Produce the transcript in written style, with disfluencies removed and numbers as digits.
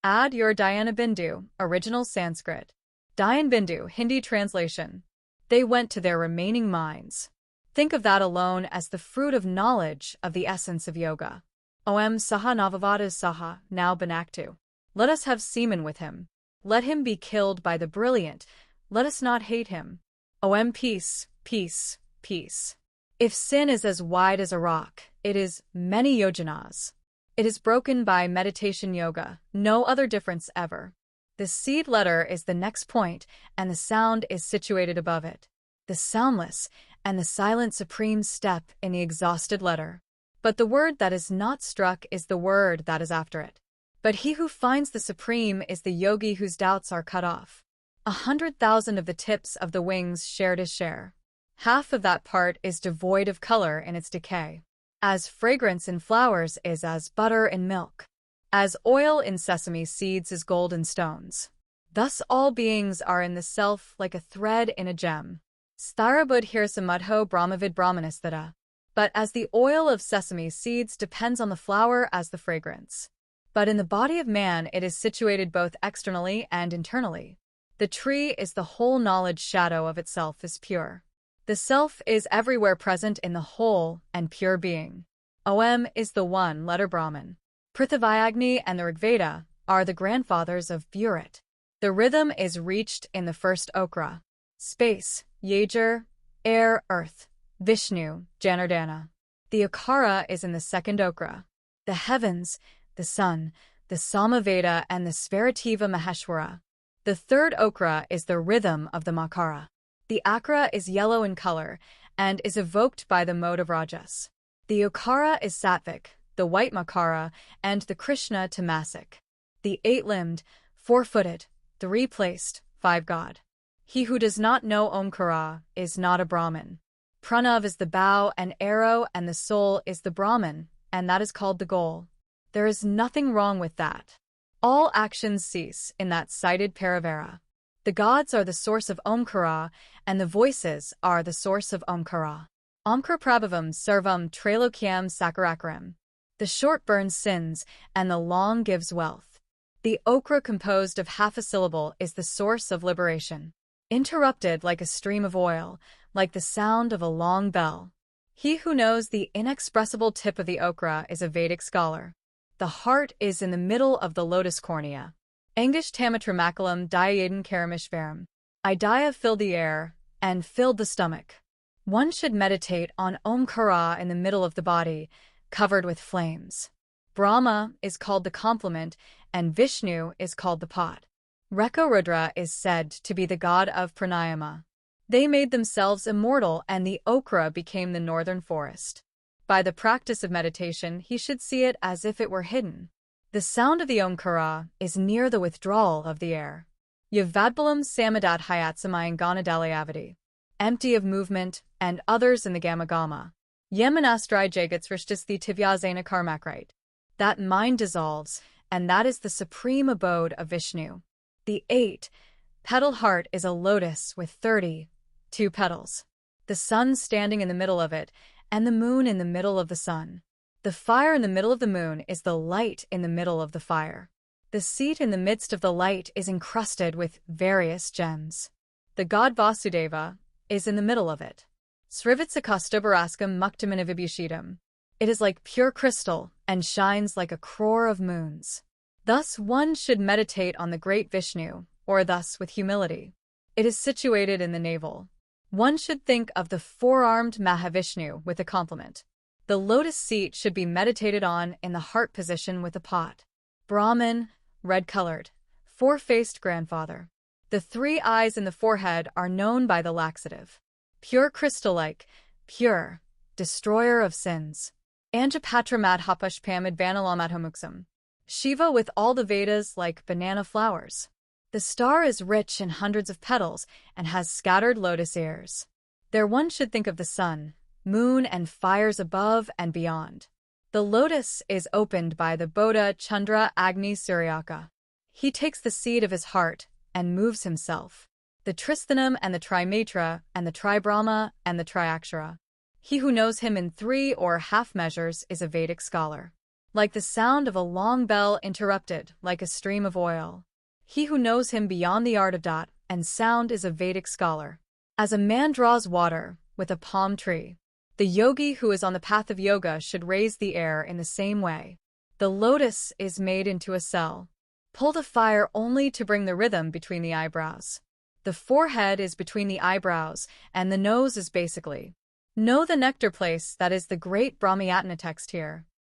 Add your dhyanbindu, original Sanskrit. Dhyanbindu, Hindi translation. They went to their remaining minds. Think of that alone as the fruit of knowledge of the essence of yoga. Om Saha Navavadas Saha, now Banaktu. Let us have semen with him. Let him be killed by the brilliant. Let us not hate him. Om peace, peace, peace. If sin is as wide as a rock, it is many yojanas. It is broken by meditation yoga, no other difference ever. The seed letter is the next point, and the sound is situated above it. The soundless and the silent supreme step in the exhausted letter. But the word that is not struck is the word that is after it. But he who finds the supreme is the yogi whose doubts are cut off. 100,000 of the tips of the wings shared his share. Half of that part is devoid of color in its decay. As fragrance in flowers is as butter in milk. As oil in sesame seeds is gold in stones. Thus all beings are in the self like a thread in a gem. Stharabud hirsamudho brahmavid brahmanistata. But as the oil of sesame seeds depends on the flower as the fragrance. But in the body of man it is situated both externally and internally. The tree is the whole knowledge shadow of itself is pure. The self is everywhere present in the whole and pure being. Om is the one-letter Brahman. Prithivayagni and the Rigveda are the grandfathers of Burit. The rhythm is reached in the first okra. Space, Yajar, air, earth, Vishnu, Janardana. The akara is in the second okra. The heavens, the sun, the Samaveda and the Svarativa Maheshwara. The third okra is the rhythm of the makara. The akara is yellow in color and is evoked by the mode of rajas. The okara is sattvic, the white makara, and the Krishna tamasic. The eight-limbed, four-footed, three-placed, five-god. He who does not know Omkara is not a Brahmin. Pranav is the bow and arrow and the soul is the Brahman, and that is called the goal. There is nothing wrong with that. All actions cease in that cited paravara. The gods are the source of Omkara, and the voices are the source of Omkara. Omkar Prabhavam Sarvam Trailokyam Sakarakaram. The short burns sins, and the long gives wealth. The okra composed of half a syllable is the source of liberation. Interrupted like a stream of oil, like the sound of a long bell. He who knows the inexpressible tip of the okra is a Vedic scholar. The heart is in the middle of the lotus cornea. Angish Tamatramacalam Dyaden Karamishvaram. Idaya filled the air and filled the stomach. One should meditate on Omkara in the middle of the body, covered with flames. Brahma is called the complement, and Vishnu is called the pot. Rekorudra is said to be the god of pranayama. They made themselves immortal, and the okra became the northern forest. By the practice of meditation, he should see it as if it were hidden. The sound of the Omkara is near the withdrawal of the air. Yavadbalam Samadat Hayatsamayanganaдаlayavadi. Empty of movement, and others in the Gamagama. Yemanastri Jagatsrishtasthi Tivyazana Karmakrite. That mind dissolves, and that is the supreme abode of Vishnu. The eight-petal heart is a lotus with 32 petals. The sun standing in the middle of it, and the moon in the middle of the sun. The fire in the middle of the moon is the light in the middle of the fire. The seat in the midst of the light is encrusted with various gems. The god Vasudeva is in the middle of it. Srivitsakastabaraskam muktamanavibhushidam. It is like pure crystal and shines like a crore of moons. Thus one should meditate on the great Vishnu, or thus with humility. It is situated in the navel. One should think of the four-armed Mahavishnu with a complement. The lotus seat should be meditated on in the heart position with a pot. Brahman, red-colored, four-faced grandfather. The three eyes in the forehead are known by the laxative. Pure crystal-like, pure, destroyer of sins. Anjapatramadhapushpam advanalamadhamuksam. Shiva with all the Vedas like banana flowers. The star is rich in hundreds of petals and has scattered lotus ears. There one should think of the sun, moon and fires above and beyond. The lotus is opened by the Bodha Chandra Agni Suryaka. He takes the seed of his heart and moves himself. The Tristhanam and the Trimatra and the Tribrahma and the Triakshara. He who knows him in three or half measures is a Vedic scholar. like the sound of a long bell interrupted, like a stream of oil. He who knows him beyond the art of dot and sound is a Vedic scholar. As a man draws water with a palm tree, the yogi who is on the path of yoga should raise the air in the same way. The lotus is made into a cell. Pull the fire only to bring the rhythm between the eyebrows. The forehead is between the eyebrows, and the nose is basically. Know the nectar place, that is the great Brahmayatna text here.